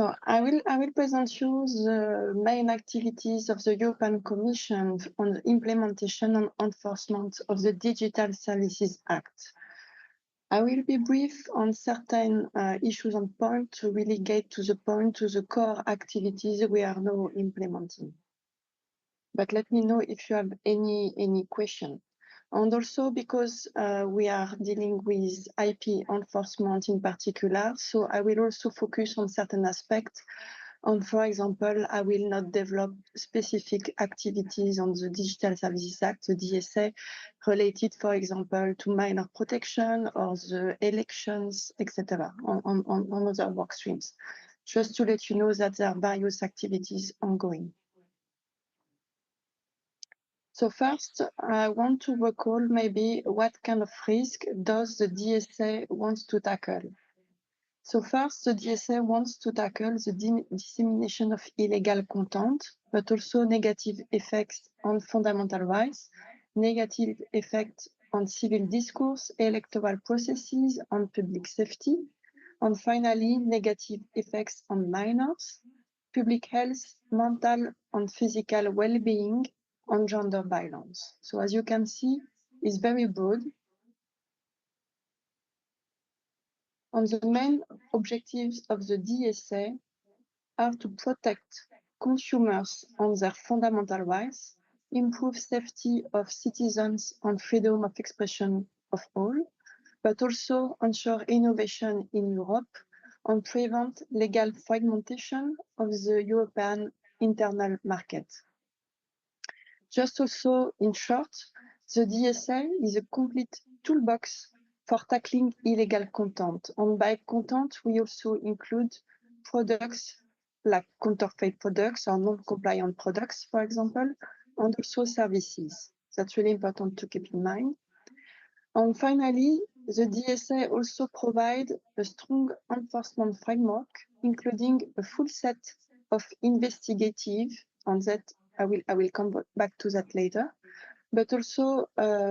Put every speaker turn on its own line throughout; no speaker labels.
So I will present you the main activities of the European Commission on the implementation and enforcement of the Digital Services Act. I will be brief on certain issues and points to really get to the point, to the core activities we are now implementing. But let me know if you have any question. And also because we are dealing with IP enforcement in particular, so I will also focus on certain aspects. And for example, I will not develop specific activities on the Digital Services Act, the DSA, related, for example, to minor protection or the elections, etc., on other work streams. Just to let you know that there are various activities ongoing. So first, I want to recall maybe what kind of risk does the DSA want to tackle. So first, the DSA wants to tackle the dissemination of illegal content, but also negative effects on fundamental rights, negative effects on civil discourse, electoral processes, on public safety, and finally, negative effects on minors, public health, mental and physical well-being, on gender violence. So as you can see, it's very broad. And the main objectives of the DSA are to protect consumers on their fundamental rights, improve safety of citizens and freedom of expression of all, but also ensure innovation in Europe and prevent legal fragmentation of the European internal market. Just also, in short, the DSA is a complete toolbox for tackling illegal content. And by content, we also include products like counterfeit products or non-compliant products, for example, and also services. That's really important to keep in mind. And finally, the DSA also provides a strong enforcement framework, including a full set of investigative, and that I will come back to that later, but also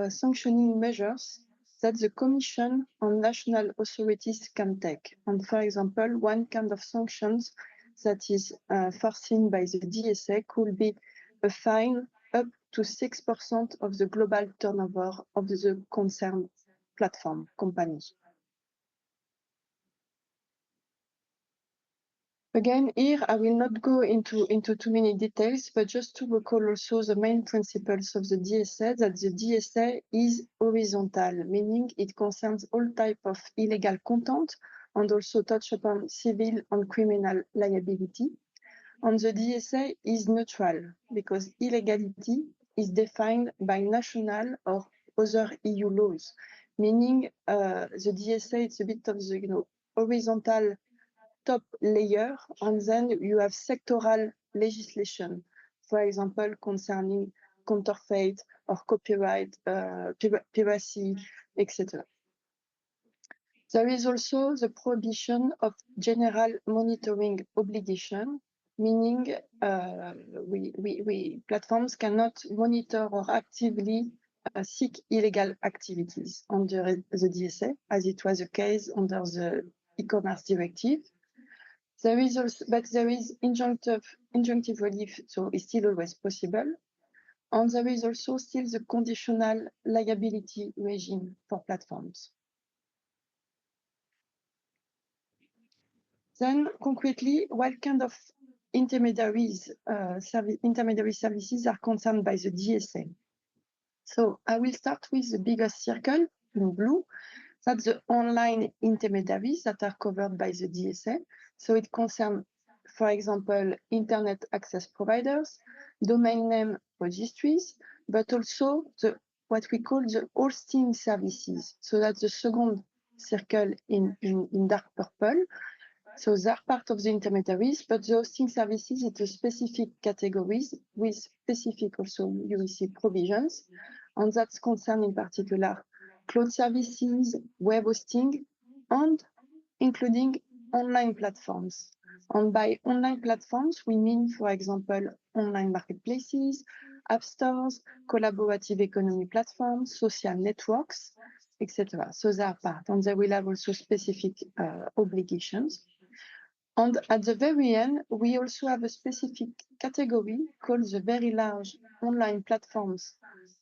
sanctioning measures that the Commission and national authorities can take. And for example, one kind of sanctions that is foreseen by the DSA could be a fine up to 6% of the global turnover of the concerned platform company. Again, here I will not go into too many details, but just to recall also the main principles of the DSA, that the DSA is horizontal, meaning it concerns all types of illegal content and also touch upon civil and criminal liability. And the DSA is neutral because illegality is defined by national or other EU laws, meaning the DSA is a bit of the horizontal top layer, and then you have sectoral legislation, for example, concerning counterfeit or copyright, piracy, etc. There is also the prohibition of general monitoring obligation, meaning platforms cannot monitor or actively seek illegal activities under the DSA, as it was the case under the e-commerce directive. There is also, but there is injunctive relief, so it's still always possible. And there is also still the conditional liability regime for platforms. Then concretely, what kind of intermediary services are concerned by the DSA? So I will start with the biggest circle in blue. That's the online intermediaries that are covered by the DSA. So it concerns, for example, internet access providers, domain name registries, but also what we call the hosting services. So that's the second circle in dark purple. So they're part of the intermediaries, but the hosting services is a specific categories with specific also UEC provisions. And that's concerned in particular cloud services, web hosting, and including online platforms. And by online platforms, we mean, for example, online marketplaces, app stores, collaborative economy platforms, social networks, etc. So they are part, and they will have also specific obligations. And at the very end, we also have a specific category called the very large online platforms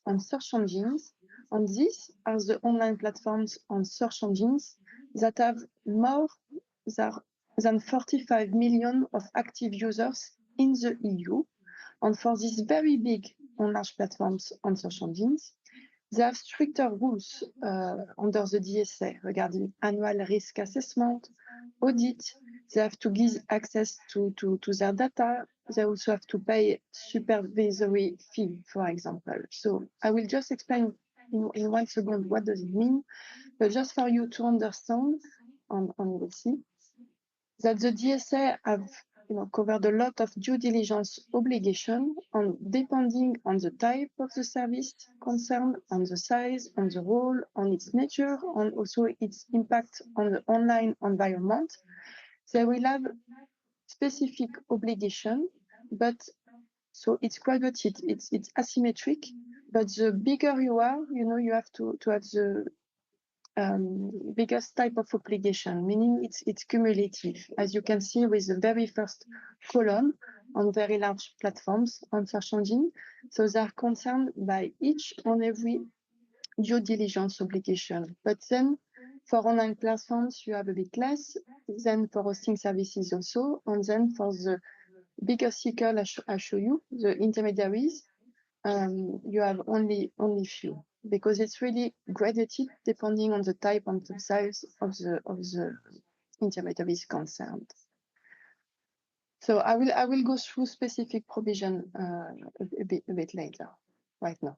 on search engines. And these are the online platforms on search engines that have more than 45 million of active users in the EU. And for these very big and large platforms on search engines, they have stricter rules under the DSA regarding annual risk assessment, audit. They have to give access to their data. They also have to pay supervisory fee, for example. So I will just explain in 1 second what does it mean, but just for you to understand, and we'll see, that the DSA have covered a lot of due diligence obligation on depending on the type of the service concerned, on the size, on the role, on its nature, and also its impact on the online environment. They will have specific obligation, but so it's quadratic, it's asymmetric, but the bigger you are, you have to have the biggest type of obligation, meaning it's cumulative, as you can see with the very first column on very large platforms on search engine. So they are concerned by each and every due diligence obligation. But then for online platforms, you have a bit less, then for hosting services also, and then for the bigger circle I show you, the intermediaries, you have only few, because it's really gradated depending on the type and the size of the intermediaries concerned. So I will go through specific provision a bit later, right now.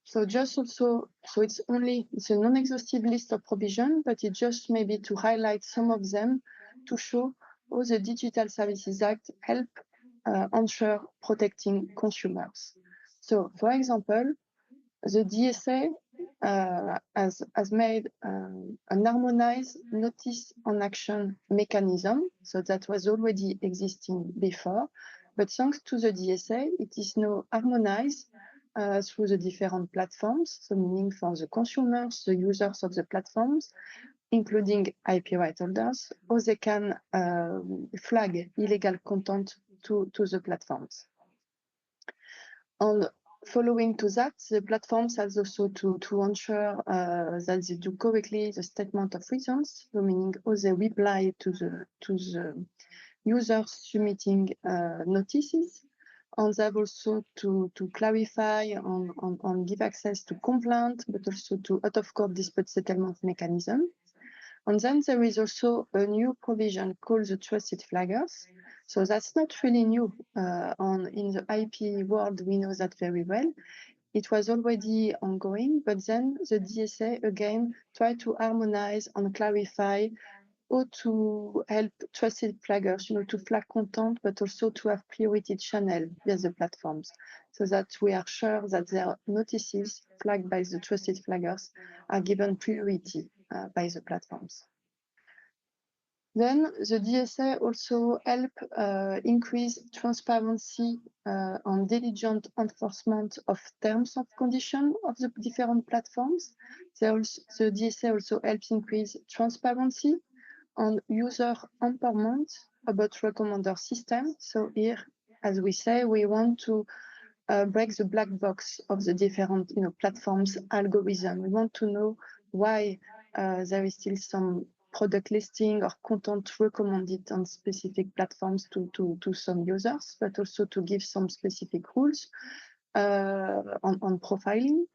So just also, so it's a non-exhaustive list of provision, but it just maybe to highlight some of them to show how the Digital Services Act help ensure protecting consumers. So, for example, the DSA has made an harmonized notice on action mechanism. So that was already existing before, but thanks to the DSA, it is now harmonized through the different platforms. So meaning for the consumers, the users of the platforms, including IP right holders, or they can flag illegal content to the platforms. And following to that, the platforms have also to ensure that they do correctly the statement of reasons, so meaning how they reply to the users submitting notices. And they have also to clarify and give access to complaint, but also to out-of-court dispute settlement mechanism. And then there is also a new provision called the trusted flaggers. So that's not really new. In the IP world, we know that very well. It was already ongoing, but then the DSA again tried to harmonize and clarify how to help trusted flaggers, to flag content, but also to have priority channel via the platforms, so that we are sure that their notices flagged by the trusted flaggers are given priority by the platforms. Then the DSA also help increase transparency on diligent enforcement of terms of condition of the different platforms. The DSA also helps increase transparency on user empowerment about recommender system. So here, as we say, we want to break the black box of the different platforms algorithm. We want to know why there is still some product listing or content recommended on specific platforms to some users, but also to give some specific rules on profiling.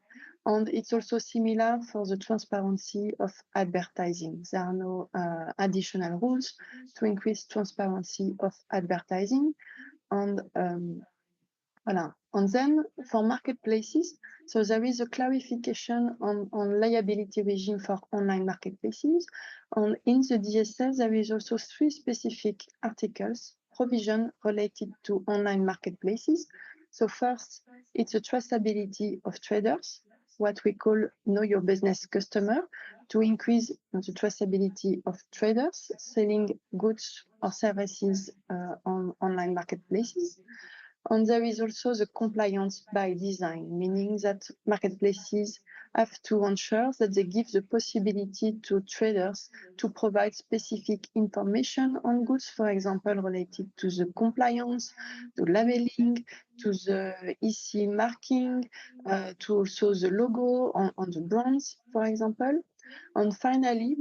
And it's also similar for the transparency of advertising. There are no additional rules to increase transparency of advertising. And voilà. And then for marketplaces, so there is a clarification on liability regime for online marketplaces. And in the DSA, there is also 3 specific articles, provision related to online marketplaces. So first, it's the traceability of traders, what we call know your business customer, to increase the traceability of traders selling goods or services on online marketplaces. And there is also the compliance by design, meaning that marketplaces have to ensure that they give the possibility to traders to provide specific information on goods, for example, related to the compliance, to labeling, to the EC marking, to also the logo on the brands, for example. And finally,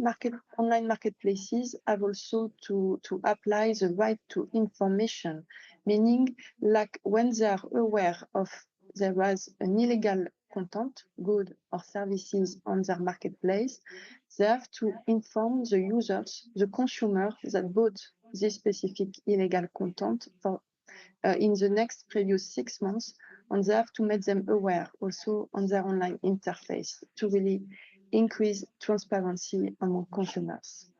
online marketplaces have also to apply the right to information, meaning like when they are aware of there was an illegal content, good or services on their marketplace, they have to inform the users, the consumer that bought this specific illegal content for in the next previous 6 months, and they have to make them aware also on their online interface to really increase transparency among consumers.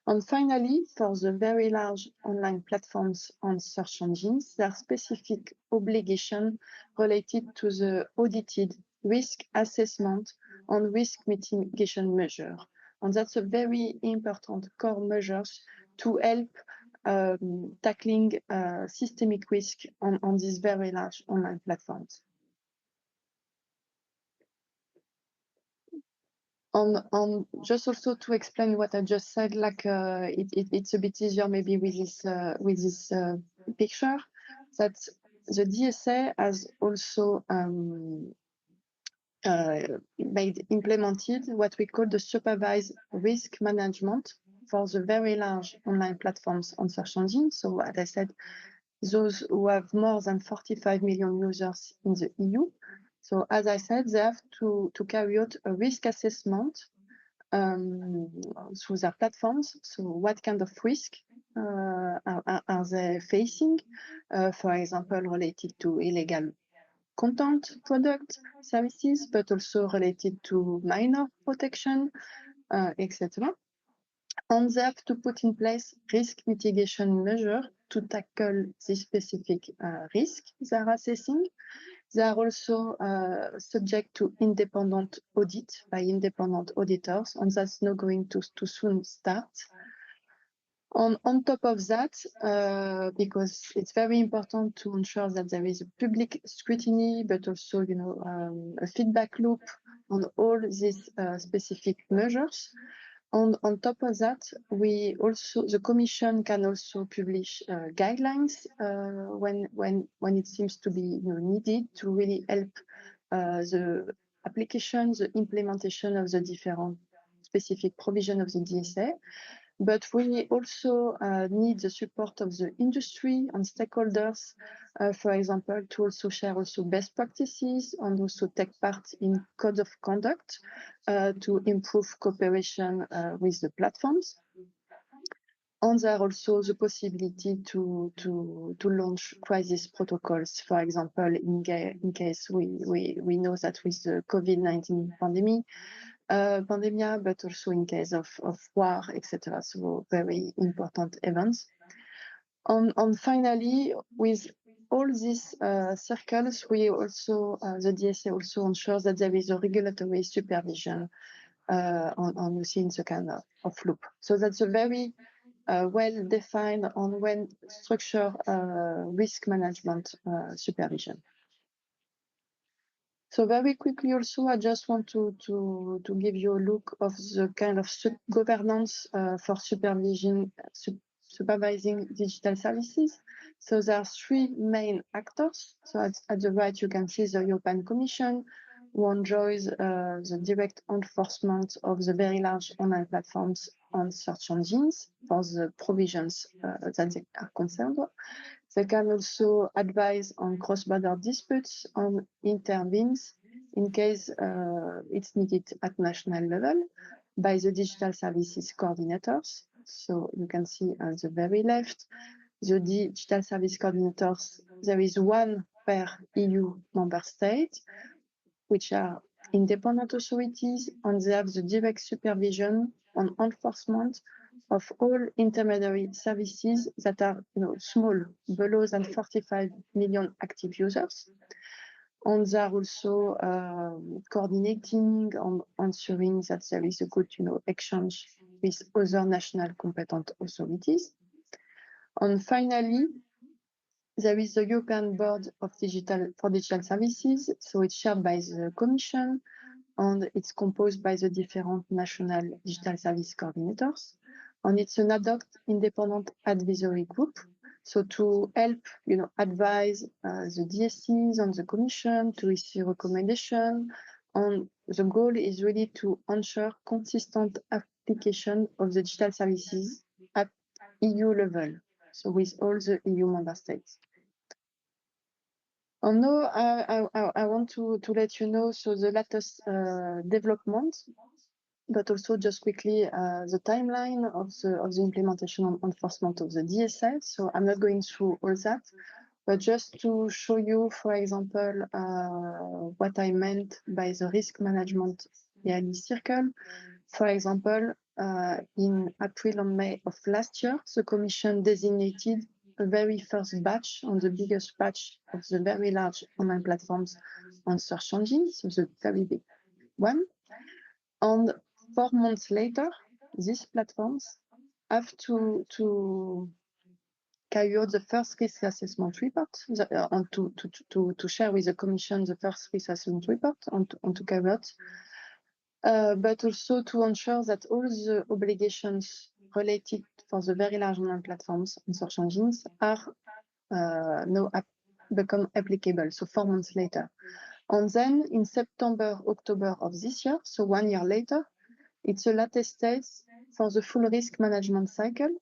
And finally, for the very large online platforms and search engines, there are specific obligations related to the audited risk assessment and risk mitigation measure. And that's a very important core measures to help tackling systemic risk on these very large online platforms. Just also to explain what I just said, like it's a bit easier maybe with this picture, that the DSA has also implemented what we call the supervised risk management for the very large online platforms on search engines. So what I said, those who have more than 45 million users in the EU. So as I said, they have to carry out a risk assessment through their platforms. So what kind of risk are they facing? For example, related to illegal content, product, services, but also related to minor protection, etc. And they have to put in place risk mitigation measures to tackle this specific risk they are assessing. They are also subject to independent audit by independent auditors, and that's not going to soon start. On top of that, because it's very important to ensure that there is a public scrutiny, but also, a feedback loop on all these specific measures. On top of that, the Commission can also publish guidelines when it seems to be needed to really help the application, the implementation of the different specific provision of the DSA. But we also need the support of the industry and stakeholders, for example, to also share also best practices and also take part in code of conduct to improve cooperation with the platforms. And there are also the possibility to launch crisis protocols, for example, in case we know that with the COVID-19 pandemic, but also in case of war, etc. So very important events. And finally, with all these circles, we also the DSA also ensures that there is a regulatory supervision on within the kind of loop. So that's a very well-defined and well-structured risk management supervision. So very quickly also, I just want to give you a look of the kind of governance for supervising digital services. So there are 3 main actors. So at the right, you can see the European Commission, who enjoys the direct enforcement of the very large online platforms and search engines for the provisions that they are concerned. They can also advise on cross-border disputes and intervenes in case it's needed at national level by the digital services coordinators. So you can see on the very left, the digital service coordinators, there is 1 per EU member state, which are independent authorities, and they have the direct supervision and enforcement of all intermediary services that are small, below than 45 million active users. And they are also coordinating and ensuring that there is a good exchange with other national competent authorities. And finally, there is the European Board of Digital Services, so it's chaired by the Commission, and it's composed by the different national digital service coordinators. And it's an ad hoc independent advisory group, so to help, advise the DSCs and the Commission to issue recommendation. And the goal is really to ensure consistent application of the digital services at EU level, so with all the EU member states. And now I want to let you know so the latest development, but also just quickly the timeline of the implementation and enforcement of the DSA. So I'm not going through all that, but just to show you, for example, what I meant by the risk management yearly circle. For example, in April and May of last year, the Commission designated a very first batch on the biggest batch of the very large online platforms on search engines, so the very big one. And 4 months later, these platforms have to carry out the first risk assessment report and to share with the Commission the first risk assessment report and to carry out, but also to ensure that all the obligations related for the very large online platforms and search engines are now become applicable, so 4 months later. And then in September, October of this year, so 1 year later, it's a latest stage for the full risk management cycle,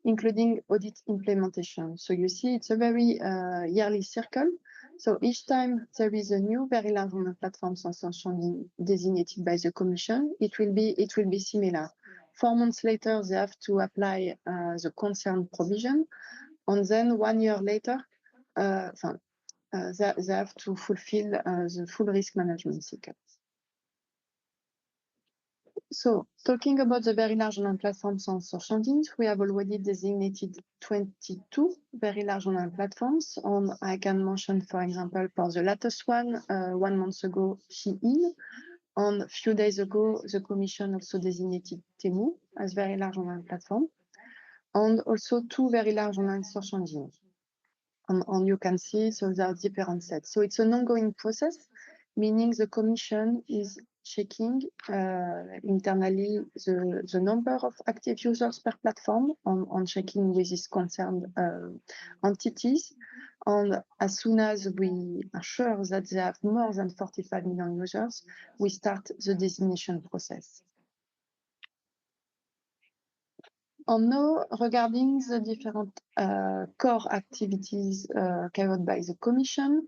including audit implementation. So you see, it's a very yearly circle. So each time there is a new very large online platform designated by the Commission, it will be similar. 4 months later, they have to apply the concerned provision, and then 1 year later, they have to fulfill the full risk management cycle. So talking about the very large online platforms on search engines, we have already designated 22 very large online platforms. And I can mention, for example, for the latest one, 1 month ago, Shein. And a few days ago, the Commission also designated Temu as very large online platform. And also 2 very large online search engines. And you can see, so there are different sets. So it's an ongoing process, meaning the Commission is checking internally the number of active users per platform on checking with these concerned entities. And as soon as we are sure that they have more than 45 million users, we start the designation process. And now, regarding the different core activities carried out by the Commission,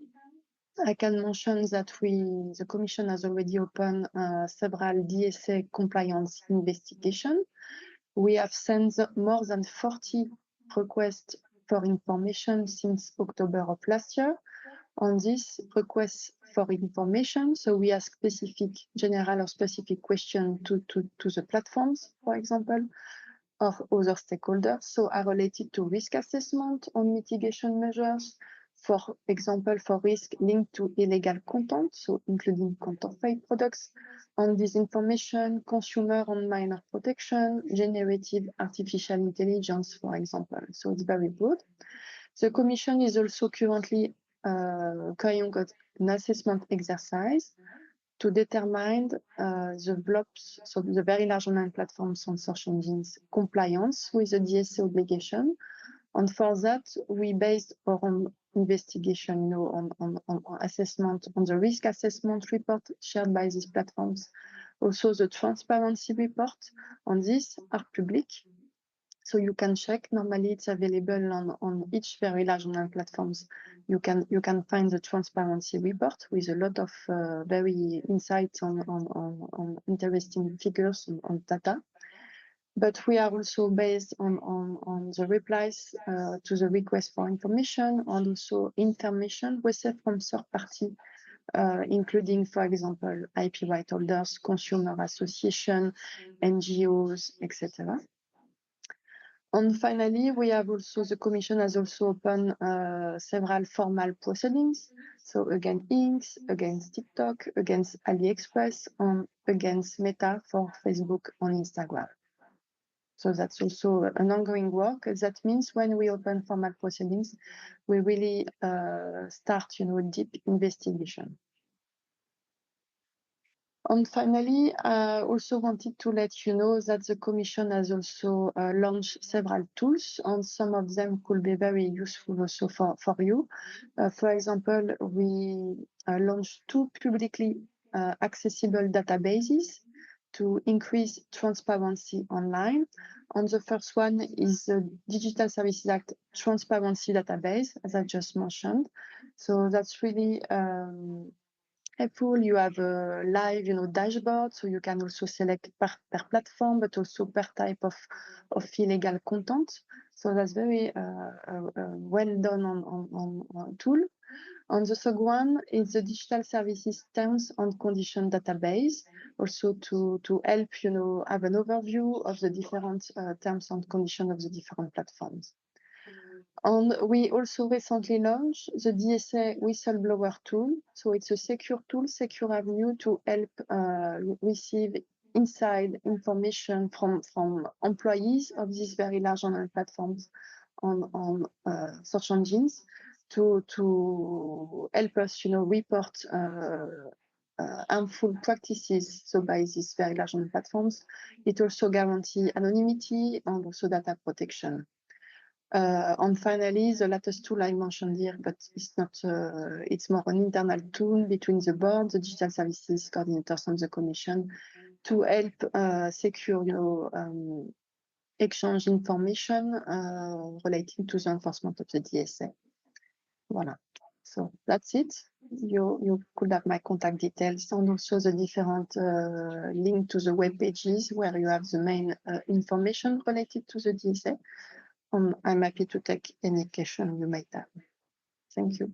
I can mention that the Commission has already opened several DSA compliance investigations. We have sent more than 40 requests for information since October of last year. On this request for information, so we ask specific general or specific questions to the platforms, for example, or other stakeholders, so are related to risk assessment on mitigation measures, for example, for risk linked to illegal content, so including counterfeit products, on disinformation, consumer and minor protection, generative artificial intelligence, for example. So it's very broad. The Commission is also currently carrying out an assessment exercise to determine the blobs, so the very large online platforms on search engines compliance with the DSA obligation. And for that, we based our investigation on assessment, on the risk assessment report shared by these platforms. Also the transparency report on this are public. So you can check, normally it's available on each very large online platforms. You can find the transparency report with a lot of very insights on interesting figures on data. But we are also based on the replies to the request for information and also information received from third party, including, for example, IP right holders, consumer association, NGOs, etc. And finally, we have also, the Commission has also opened several formal proceedings. So against Inks, against TikTok, against AliExpress, and against Meta for Facebook and Instagram. So that's also an ongoing work. That means when we open formal proceedings, we really start, deep investigation. And finally, I also wanted to let you know that the Commission has also launched several tools, and some of them could be very useful also for you. For example, we launched 2 publicly accessible databases to increase transparency online. And the first one is the Digital Services Act Transparency Database, as I just mentioned. So that's really helpful. You have a live, dashboard, so you can also select per platform, but also per type of illegal content. So that's very well done on tool. And the second one is the Digital Services Terms and Conditions Database, also to help, have an overview of the different terms and conditions of the different platforms. And we also recently launched the DSA whistleblower tool. So it's a secure tool, secure avenue to help receive inside information from employees of these very large online platforms on search engines to help us, report harmful practices. So by these very large online platforms, it also guarantees anonymity and also data protection. And finally, the latest tool I mentioned here, but it's not, it's more an internal tool between the board, the digital services coordinators and the commission to help secure, exchange information relating to the enforcement of the DSA. Voilà. So that's it. You could have my contact details and also the different link to the web pages where you have the main information related to the DSA. I'm happy to take any question you might have. Thank you.